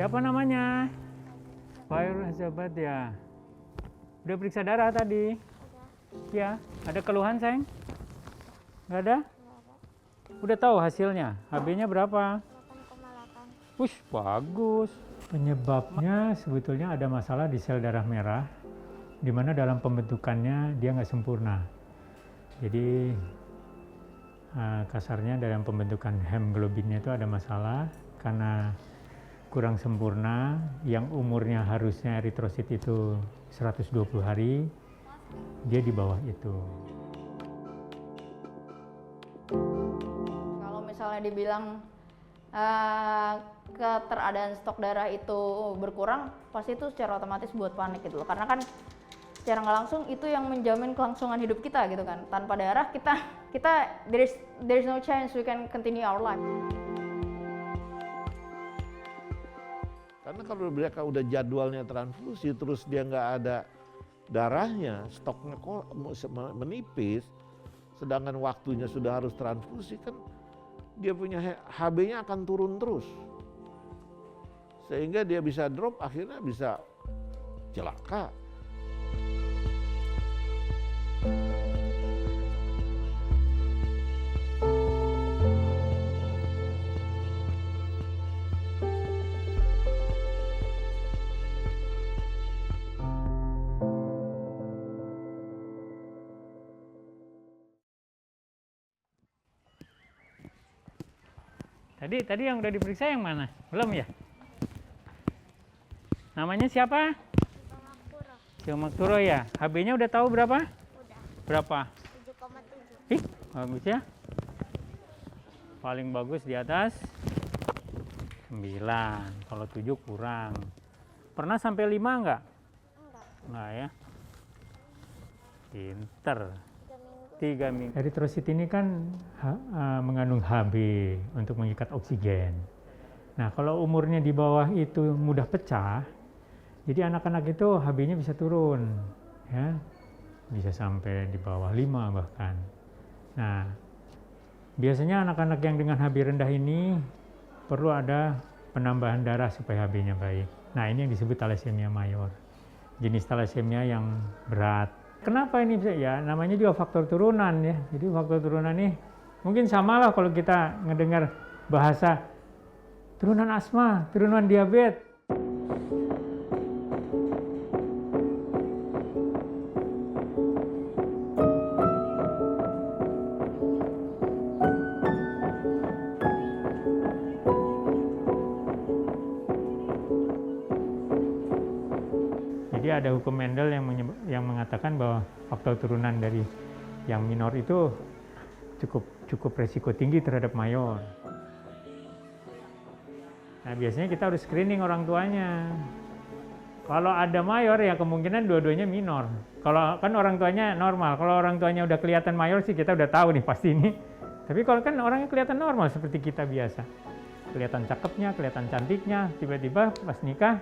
Siapa namanya? Fairul Zabat ya. Udah periksa darah tadi? Ya. Ada keluhan, sayang? Nggak ada? Udah tahu hasilnya? HB-nya berapa? 8,8. Wush, bagus. Penyebabnya sebetulnya ada masalah di sel darah merah, di mana dalam pembentukannya dia nggak sempurna. Jadi kasarnya dalam pembentukan hemoglobinnya itu ada masalah karena kurang sempurna. Yang umurnya harusnya eritrosit itu 120 hari, dia di bawah itu. Kalau misalnya dibilang keteradaan stok darah itu berkurang, pasti itu secara otomatis buat panik gitu loh. Karena kan secara nggak langsung itu yang menjamin kelangsungan hidup kita gitu kan. Tanpa darah kita there is no chance we can continue our life. Karena kalau mereka udah jadwalnya transfusi, terus dia nggak ada darahnya, stoknya kok menipis, sedangkan waktunya sudah harus transfusi, kan dia punya HB-nya akan turun terus. Sehingga dia bisa drop, akhirnya bisa celaka. Tadi yang udah diperiksa yang mana? Belum ya? Namanya siapa? Makturo ya. HB-nya udah tahu berapa? Udah. Berapa? 7,7. Ih, bagus ya. Paling bagus di atas 9. Kalau 7 kurang. Pernah sampai 5 enggak? Enggak ya. Pinter. 3 minggu. Eritrosit ini kan mengandung Hb untuk mengikat oksigen. Nah, kalau umurnya di bawah itu mudah pecah, jadi anak-anak itu Hb-nya bisa turun, ya, bisa sampai di bawah 5 bahkan. Nah, biasanya anak-anak yang dengan Hb rendah ini perlu ada penambahan darah supaya Hb-nya baik. Nah, ini yang disebut thalassemia mayor, jenis thalassemia yang berat. Kenapa ini bisa? Ya, namanya juga faktor turunan ya. Jadi faktor turunan ini mungkin sama lah kalau kita ngedengar bahasa turunan asma, turunan diabetes. Jadi ada hukum Mendel yang mengatakan bahwa faktor turunan dari yang minor itu cukup resiko tinggi terhadap mayor. Nah, biasanya kita harus screening orang tuanya. Kalau ada mayor ya kemungkinan dua-duanya minor. Kalau kan orang tuanya normal, kalau orang tuanya udah kelihatan mayor sih kita udah tahu nih pasti ini. Tapi kalau kan orangnya kelihatan normal seperti kita biasa. Kelihatan cakepnya, kelihatan cantiknya, tiba-tiba pas nikah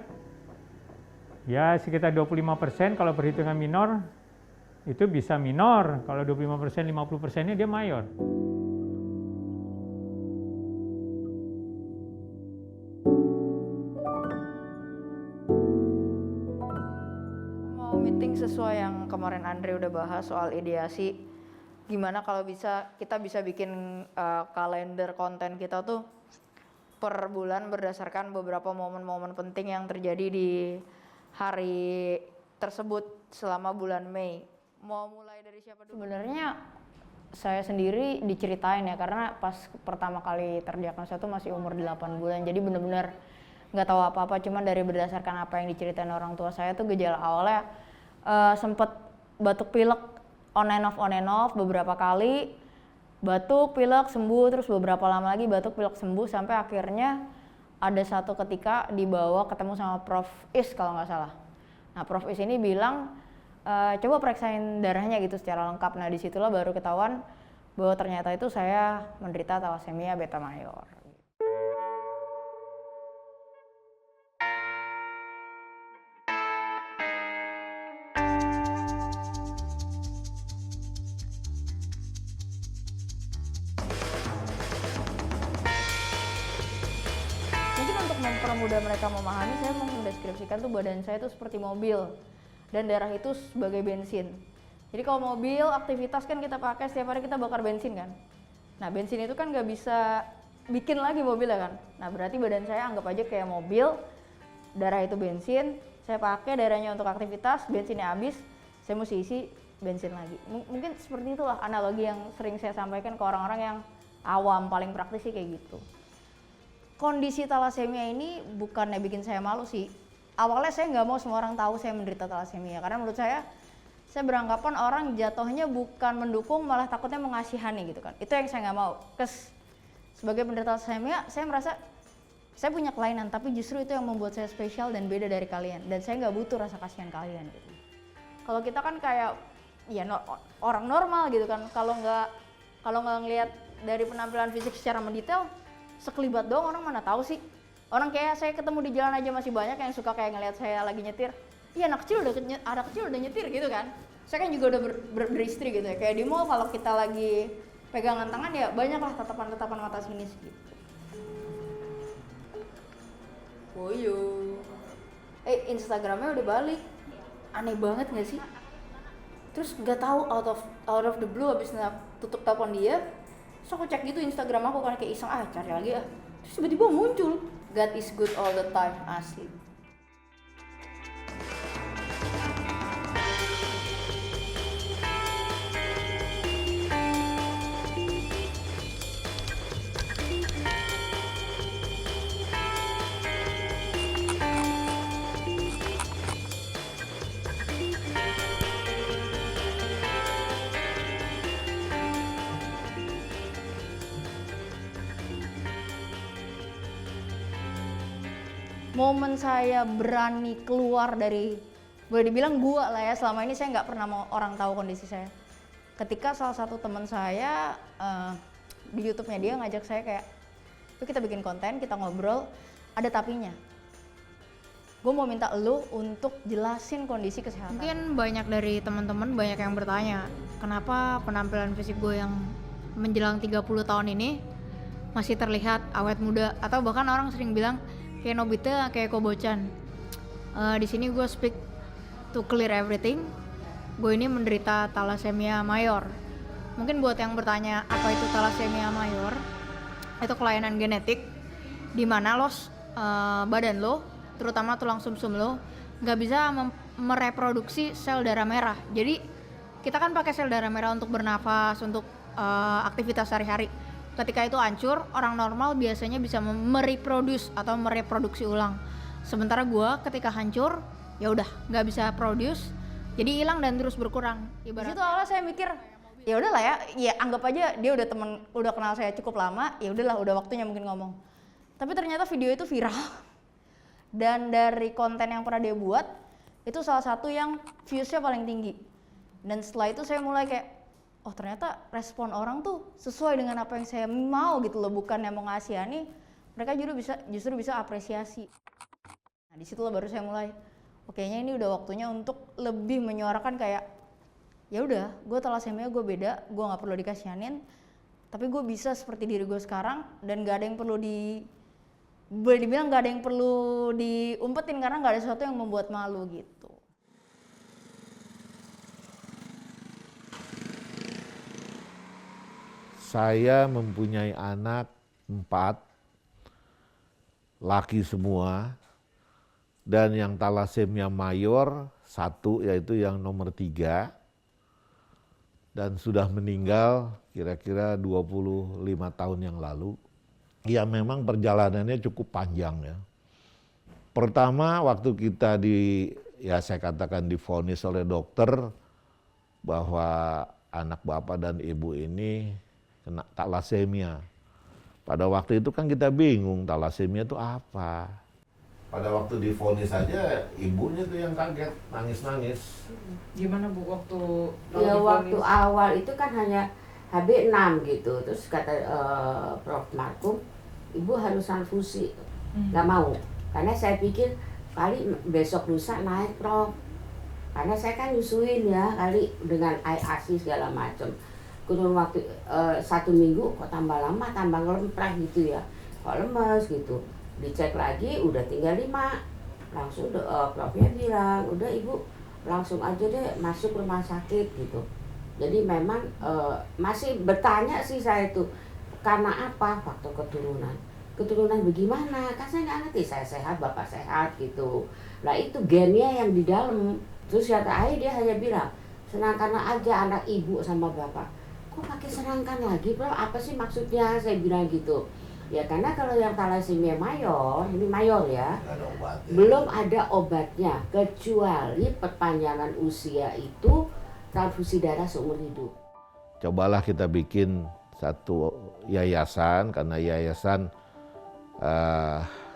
ya sekitar 25% kalau perhitungan minor itu bisa minor. Kalau 25%, 50%-nya dia mayor. Mau meeting sesuai yang kemarin Andre udah bahas soal ideasi. Gimana kalau kita bisa bikin kalender konten kita tuh per bulan berdasarkan beberapa momen-momen penting yang terjadi di hari tersebut selama bulan Mei. Mau mulai dari siapa dulu? Sebenarnya saya sendiri diceritain ya, karena pas pertama kali terdiagnosa itu masih umur 8 bulan. Jadi benar-benar nggak tahu apa-apa, cuma dari berdasarkan apa yang diceritain orang tua saya tuh gejala awalnya sempet batuk pilek on and off beberapa kali. Batuk pilek sembuh, terus beberapa lama lagi batuk pilek sembuh, sampai akhirnya ada satu ketika dibawa ketemu sama Prof. Is kalau nggak salah. Nah, Prof. Is ini bilang coba periksain darahnya gitu secara lengkap. Nah, disitulah baru ketahuan bahwa ternyata itu saya menderita thalassemia beta mayor. mempermudah mereka memahami, saya mendeskripsikan tuh badan saya tuh seperti mobil dan darah itu sebagai bensin. Jadi kalau mobil aktivitas kan kita pakai setiap hari, kita bakar bensin kan. Nah bensin itu kan nggak bisa bikin lagi mobilnya kan. Nah berarti badan saya anggap aja kayak mobil, darah itu bensin, saya pakai darahnya untuk aktivitas, bensinnya habis, saya mesti isi bensin lagi. Mungkin seperti itulah analogi yang sering saya sampaikan ke orang-orang yang awam, paling praktis sih kayak gitu. Kondisi talasemia ini bukannya bikin saya malu sih. Awalnya saya nggak mau semua orang tahu saya menderita talasemia, karena menurut saya beranggapan orang jatuhnya bukan mendukung, malah takutnya mengasihani gitu kan. Itu yang saya nggak mau. Sebagai penderita talasemia, saya merasa saya punya kelainan, tapi justru itu yang membuat saya spesial dan beda dari kalian. Dan saya nggak butuh rasa kasihan kalian gitu. Kalau kita kan kayak ya orang normal gitu kan, kalau nggak ngelihat dari penampilan fisik secara mendetail, sekelibat doang orang mana tahu sih. Orang kayak saya ketemu di jalan aja masih banyak yang suka kayak ngelihat saya lagi nyetir. Iya anak kecil udah nyetir gitu kan. Saya kan juga udah beristri gitu ya. Kayak di mall kalau kita lagi pegangan tangan ya banyaklah tatapan-tatapan mata sinis gitu. Woyo. Instagramnya udah balik. Aneh banget nggak sih? Terus nggak tahu out of the blue abis tutup telepon dia. Terus aku cek gitu Instagram aku kan kayak iseng cari lagi ya. Terus tiba-tiba muncul God is good all the time, asli. Momen saya berani keluar dari, boleh dibilang gua lah ya, selama ini saya nggak pernah mau orang tahu kondisi saya. Ketika salah satu teman saya di YouTube-nya dia ngajak saya kayak, yuk kita bikin konten, kita ngobrol, ada tapinya. Gue mau minta lu untuk jelasin kondisi kesehatan. Mungkin banyak dari teman-teman banyak yang bertanya, kenapa penampilan fisik gue yang menjelang 30 tahun ini masih terlihat awet muda, atau bahkan orang sering bilang kayak Nobita, kayak Kobo-chan. Di sini gue speak to clear everything. Gue ini menderita thalassemia mayor. Mungkin buat yang bertanya apa itu thalassemia mayor, itu kelainan genetik di mana badan lo, terutama tulang sumsum lo, nggak bisa mereproduksi sel darah merah. Jadi kita kan pakai sel darah merah untuk bernafas, untuk aktivitas sehari-hari. Ketika itu hancur, orang normal biasanya bisa mereproduksi ulang. Sementara gue ketika hancur, ya udah nggak bisa produce, jadi hilang dan terus berkurang. Di situ awalnya saya mikir, ya udahlah ya anggap aja dia udah kenal saya cukup lama, ya udahlah udah waktunya mungkin ngomong. Tapi ternyata video itu viral. Dan dari konten yang pernah dia buat, itu salah satu yang views-nya paling tinggi. Dan setelah itu saya mulai kayak, oh ternyata respon orang tuh sesuai dengan apa yang saya mau gitu loh, bukan yang mau ngasihani, mereka justru bisa apresiasi. Nah disitulah baru saya mulai, kayaknya ini udah waktunya untuk lebih menyuarakan kayak, ya udah, gue thalassemia, gue beda, gue nggak perlu dikasihanin, tapi gue bisa seperti diri gue sekarang dan nggak ada yang perlu boleh dibilang nggak ada yang perlu diumpetin karena nggak ada sesuatu yang membuat malu gitu. Saya mempunyai anak 4, laki semua, dan yang thalassemia mayor 1, yaitu yang nomor 3, dan sudah meninggal kira-kira 25 tahun yang lalu. Ya memang perjalanannya cukup panjang ya. Pertama waktu kita saya katakan divonis oleh dokter bahwa anak bapak dan ibu ini kena thalassemia. Pada waktu itu kan kita bingung thalassemia itu apa. Pada waktu divonis saja ibunya tuh yang kaget, nangis-nangis. Gimana Bu waktu ya waktu awal itu kan hanya HB6 gitu. Terus kata Prof. Markum, ibu harus transfusi. Nggak mau. Karena saya pikir kali besok lusa naik Prof. Karena saya kan nyusuin ya, kali dengan ASI segala macam. Kurun waktu 1 minggu kok tambah lama, tambah ngelemprak gitu ya, kok lemes gitu. Dicek lagi udah tinggal 5. Langsung propnya bilang, udah ibu langsung aja deh masuk rumah sakit gitu. Jadi memang masih bertanya sih saya tuh, karena apa? Faktor keturunan. Keturunan bagaimana? Kan saya nggak ngerti, saya sehat, bapak sehat gitu. Nah itu gennya yang di dalam. Terus kata ayah dia hanya bilang, senangkan aja anak ibu sama bapak. Kok pakai senangkan lagi bro? Apa sih maksudnya? Saya bilang gitu. Ya karena kalau yang thalassemia mayor, ini mayor ya, belum ada obatnya kecuali perpanjangan usia itu transfusi darah seumur hidup. Cobalah kita bikin satu yayasan, karena yayasan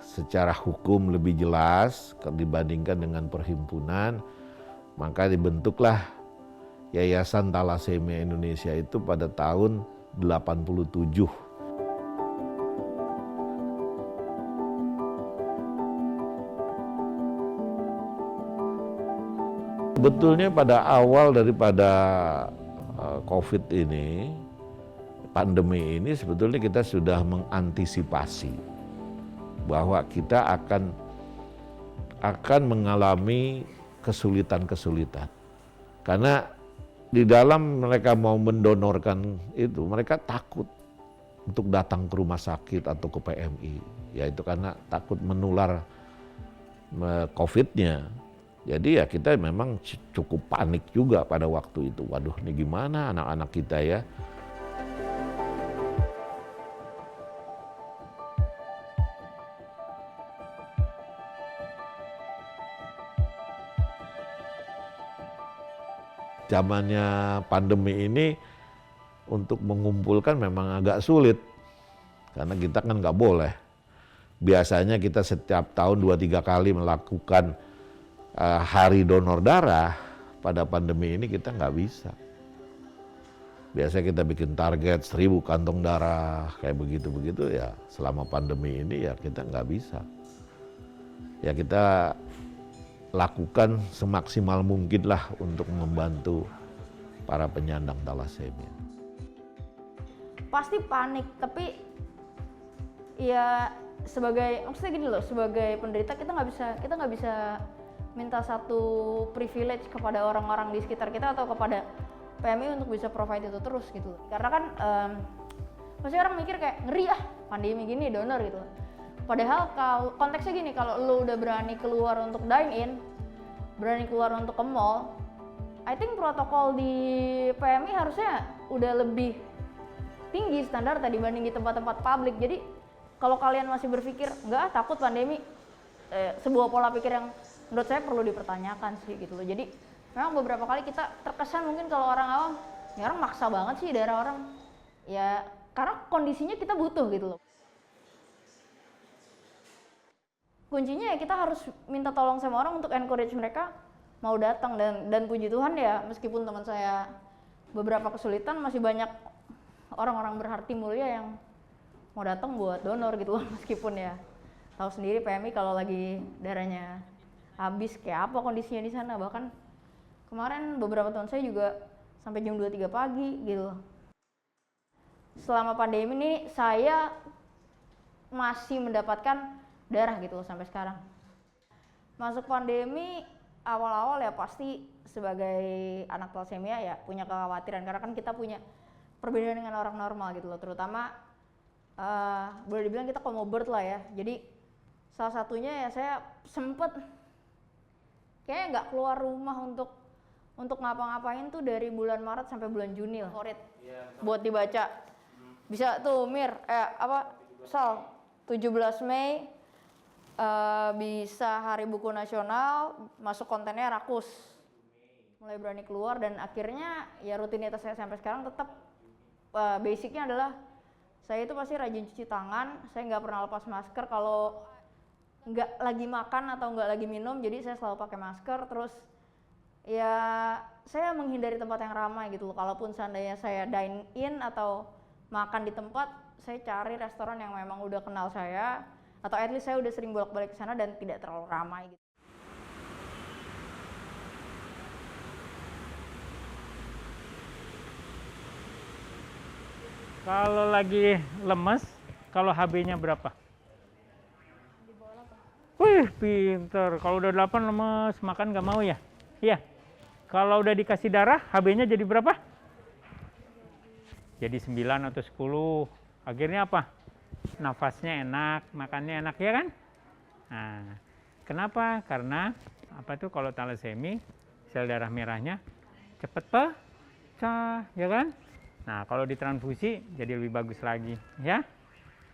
secara hukum lebih jelas dibandingkan dengan perhimpunan, maka dibentuklah Yayasan Thalassemia Indonesia itu pada tahun 87. Sebetulnya pada awal daripada COVID ini, pandemi ini sebetulnya kita sudah mengantisipasi bahwa kita akan mengalami kesulitan-kesulitan. Karena di dalam mereka mau mendonorkan itu, mereka takut untuk datang ke rumah sakit atau ke PMI. Yaitu karena takut menular COVID-nya. Jadi ya kita memang cukup panik juga pada waktu itu. Waduh, ini gimana anak-anak kita ya? Zamannya pandemi ini untuk mengumpulkan memang agak sulit. Karena kita kan nggak boleh. Biasanya kita setiap tahun 2-3 kali melakukan hari donor darah. Pada pandemi ini kita nggak bisa. Biasanya kita bikin target 1000 kantong darah, kayak begitu-begitu ya. Selama pandemi ini ya kita nggak bisa. Ya kita lakukan semaksimal mungkin lah untuk membantu para penyandang thalassemia. Pasti panik, tapi ya maksudnya gini loh, sebagai penderita kita nggak bisa minta satu privilege kepada orang-orang di sekitar kita atau kepada PMI untuk bisa provide itu terus gitu. Karena kan pasti orang mikir kayak ngeri pandemi gini donor gitu. Padahal kalau konteksnya gini, kalau lo udah berani keluar untuk dine in, berani keluar untuk ke mall, I think protokol di PMI harusnya udah lebih tinggi standar tadi dibanding di tempat-tempat publik. Jadi kalau kalian masih berpikir enggak takut pandemi, sebuah pola pikir yang menurut saya perlu dipertanyakan sih gitu loh. Jadi memang beberapa kali kita terkesan mungkin kalau orang awam, ini orang maksa banget sih darah orang. Ya karena kondisinya kita butuh gitu loh. Kuncinya ya kita harus minta tolong sama orang untuk encourage mereka mau datang, dan puji Tuhan ya meskipun teman saya beberapa kesulitan, masih banyak orang-orang berhati mulia yang mau datang buat donor gitu loh. Meskipun ya tahu sendiri PMI kalau lagi darahnya habis kayak apa kondisinya di sana. Bahkan kemarin beberapa teman saya juga sampai jam 2-3 pagi gitu. Selama pandemi ini saya masih mendapatkan darah gitu loh sampai sekarang. Masuk pandemi awal-awal ya pasti sebagai anak thalassemia ya punya kekhawatiran, karena kan kita punya perbedaan dengan orang normal gitu loh, terutama boleh dibilang kita comorbid lah ya. Jadi salah satunya ya saya sempet kayaknya nggak keluar rumah untuk ngapa-ngapain tuh dari bulan Maret sampai bulan Juni lah. Favorit buat dibaca. Bisa tuh Sal 17 Mei bisa Hari Buku Nasional, masuk kontennya Rakus. Mulai berani keluar dan akhirnya ya rutinitas saya sampai sekarang tetap basicnya adalah saya itu pasti rajin cuci tangan. Saya nggak pernah lepas masker kalau nggak lagi makan atau nggak lagi minum, jadi saya selalu pakai masker. Terus ya saya menghindari tempat yang ramai gitu loh. Kalaupun seandainya saya dine in atau makan di tempat, saya cari restoran yang memang udah kenal saya, atau at least saya udah sering bolak-balik ke sana dan tidak terlalu ramai gitu. Kalau lagi lemes, kalau HB-nya berapa? Wih, pinter. Kalau udah 8 lemes, makan nggak mau ya? Iya. Kalau udah dikasih darah, HB-nya jadi berapa? Jadi 9 atau 10. Akhirnya apa? Nafasnya enak, makannya enak, ya kan? Nah, kenapa? Karena apa tuh kalau talasemi, sel darah merahnya cepet pecah, ya kan? Nah, kalau ditransfusi jadi lebih bagus lagi, ya.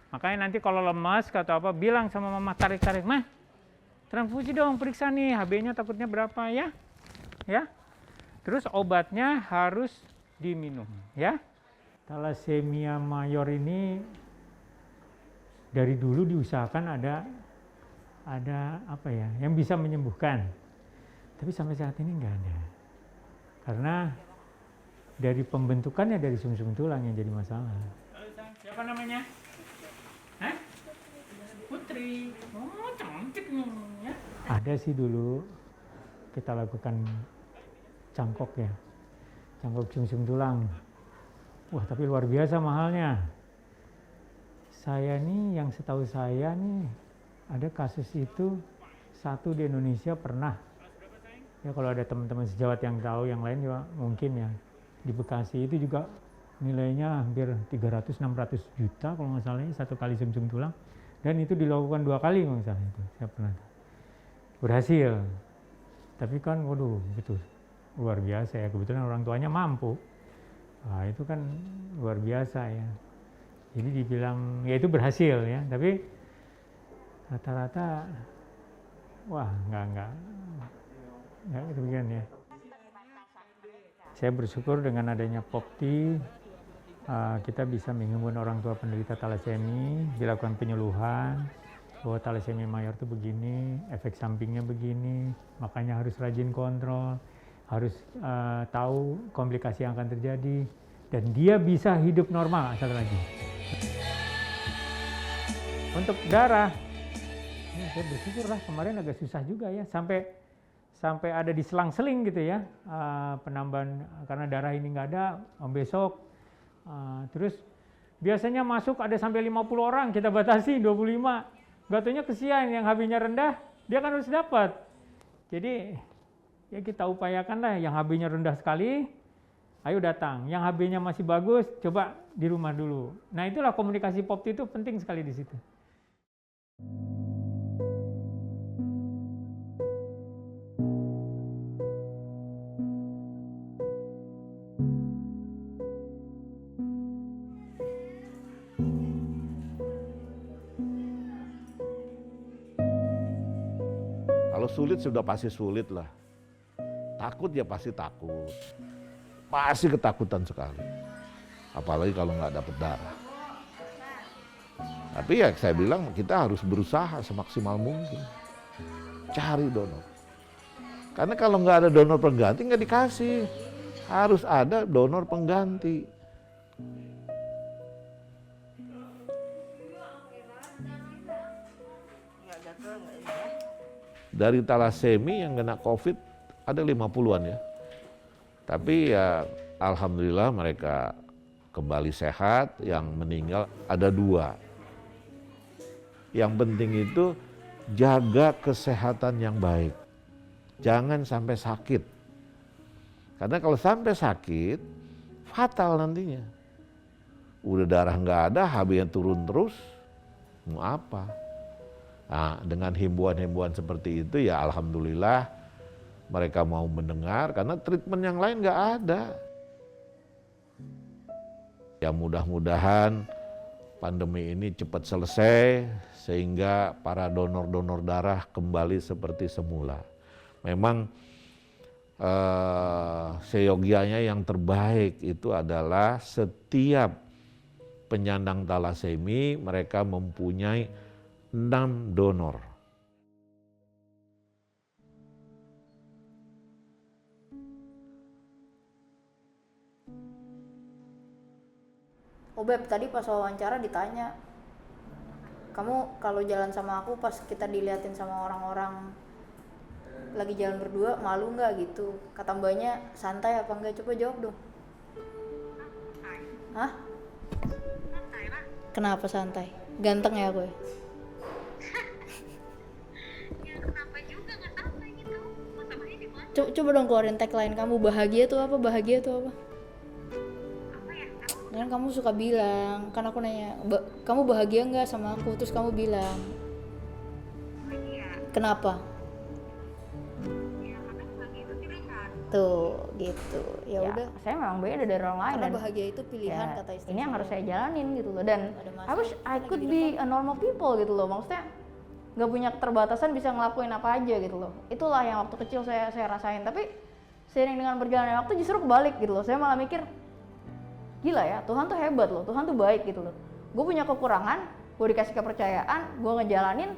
Makanya nanti kalau lemas atau apa, bilang sama mama, tarik-tarik, mah, transfusi dong, periksa nih, HB-nya takutnya berapa, ya. Ya. Terus obatnya harus diminum, ya. Thalassemia mayor ini dari dulu diusahakan ada apa ya, yang bisa menyembuhkan. Tapi sampai saat ini nggak ada. Karena dari pembentukannya dari sumsum tulang yang jadi masalah. Siapa namanya? Hah? Putri. Oh, cantik nih. Ya. Ada sih dulu kita lakukan cangkok ya. Cangkok sumsum tulang. Wah, tapi luar biasa mahalnya. Saya nih, yang setahu saya nih, ada kasus itu satu di Indonesia pernah. Ya kalau ada teman-teman sejawat yang tahu, yang lain juga mungkin ya. Di Bekasi itu juga nilainya hampir 300-600 juta kalau nggak salah, satu kali sumsum tulang. Dan itu dilakukan 2 kali kalau nggak salah itu. Saya pernah berhasil. Tapi kan, waduh, betul luar biasa ya. Kebetulan orang tuanya mampu. Nah, itu kan luar biasa ya. Jadi dibilang ya itu berhasil ya. Tapi rata-rata, wah nggak demikian ya. Saya bersyukur dengan adanya Popti, kita bisa menghimbau orang tua penderita talasemi, dilakukan penyuluhan bahwa talasemi mayor itu begini, efek sampingnya begini, makanya harus rajin kontrol, harus tahu komplikasi yang akan terjadi, dan dia bisa hidup normal asal lagi. Untuk darah, ya saya bersyukur lah, kemarin agak susah juga ya, sampai ada di selang-seling gitu ya, penambahan karena darah ini nggak ada, besok. Terus biasanya masuk ada sampai 50 orang, kita batasi 25. Nggak taunya kesian, yang HB-nya rendah, dia kan harus dapat. Jadi ya kita upayakan lah, yang HB-nya rendah sekali, ayo datang. Yang HB-nya masih bagus, coba di rumah dulu. Nah itulah komunikasi Popti itu penting sekali di situ. Kalau sulit sudah pasti sulit lah. Takut ya pasti takut. Pasti ketakutan sekali. Apalagi kalau nggak dapat darah. Tapi ya saya bilang kita harus berusaha semaksimal mungkin. Cari donor. Karena kalau nggak ada donor pengganti nggak dikasih. Harus ada donor pengganti. Dari talasemi yang kena COVID ada 50-an ya. Tapi ya alhamdulillah mereka kembali sehat, yang meninggal ada 2. Yang penting itu jaga kesehatan yang baik. Jangan sampai sakit. Karena kalau sampai sakit, fatal nantinya. Udah darah nggak ada, HB-nya turun terus, mau apa? Nah, dengan himbauan-himbauan seperti itu ya alhamdulillah mereka mau mendengar, karena treatment yang lain nggak ada. Ya mudah-mudahan pandemi ini cepat selesai sehingga para donor-donor darah kembali seperti semula. Memang seyogianya yang terbaik itu adalah setiap penyandang talasemi mereka mempunyai 6 donor. Oh Beb, tadi pas wawancara ditanya, kamu kalau jalan sama aku pas kita diliatin sama orang-orang lagi jalan berdua, malu nggak gitu? Kata mbaknya santai apa enggak? Coba jawab dong. Hah? Kenapa santai? Ganteng ya gue? Coba dong keluarin tagline kamu, bahagia tuh apa? Bahagia tuh apa? Kan kamu suka bilang, kan aku nanya, kamu bahagia nggak sama aku? Terus kamu bilang, kenapa? Tuh, gitu. Ya udah. Saya memang beda dari orang lain. Karena bahagia itu pilihan, kata istri. Ini yang harus saya jalanin gitu loh. Dan I wish I could be a normal people gitu loh. Maksudnya nggak punya keterbatasan, bisa ngelakuin apa aja gitu loh. Itulah yang waktu kecil saya rasain. Tapi seiring dengan berjalannya waktu justru kebalik gitu loh. Saya malah mikir, gila ya, Tuhan tuh hebat loh, Tuhan tuh baik gitu loh. Gue punya kekurangan, gue dikasih kepercayaan, gue ngejalanin,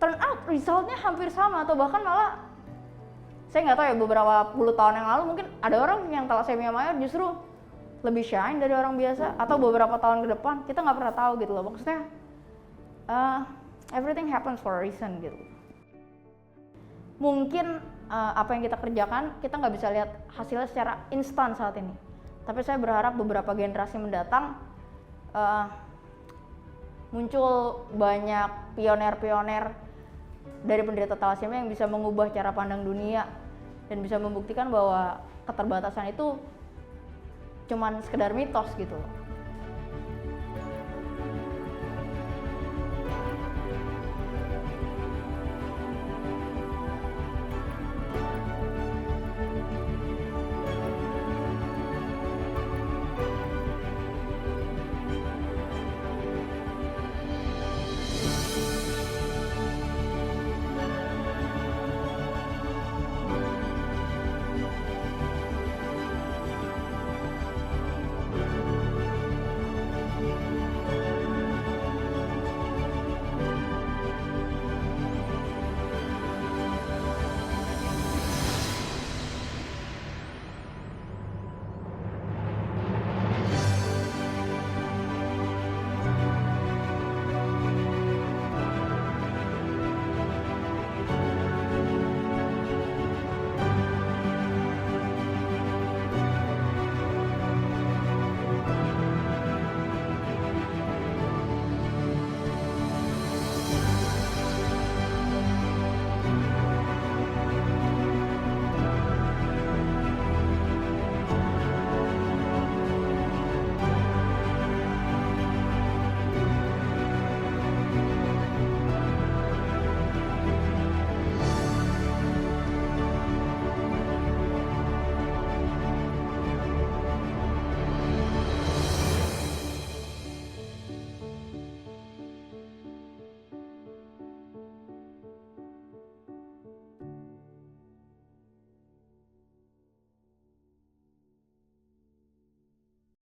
turn out resultnya hampir sama atau bahkan malah, saya nggak tahu ya, beberapa puluh tahun yang lalu mungkin ada orang yang thalassemia mayor justru lebih shine dari orang biasa, atau beberapa tahun ke depan, kita nggak pernah tahu gitu loh. Maksudnya everything happens for a reason gitu. Mungkin apa yang kita kerjakan, kita nggak bisa lihat hasilnya secara instan saat ini. Tapi saya berharap beberapa generasi mendatang muncul banyak pioner-pioner dari penderita thalassemia yang bisa mengubah cara pandang dunia dan bisa membuktikan bahwa keterbatasan itu cuman sekedar mitos gitu loh.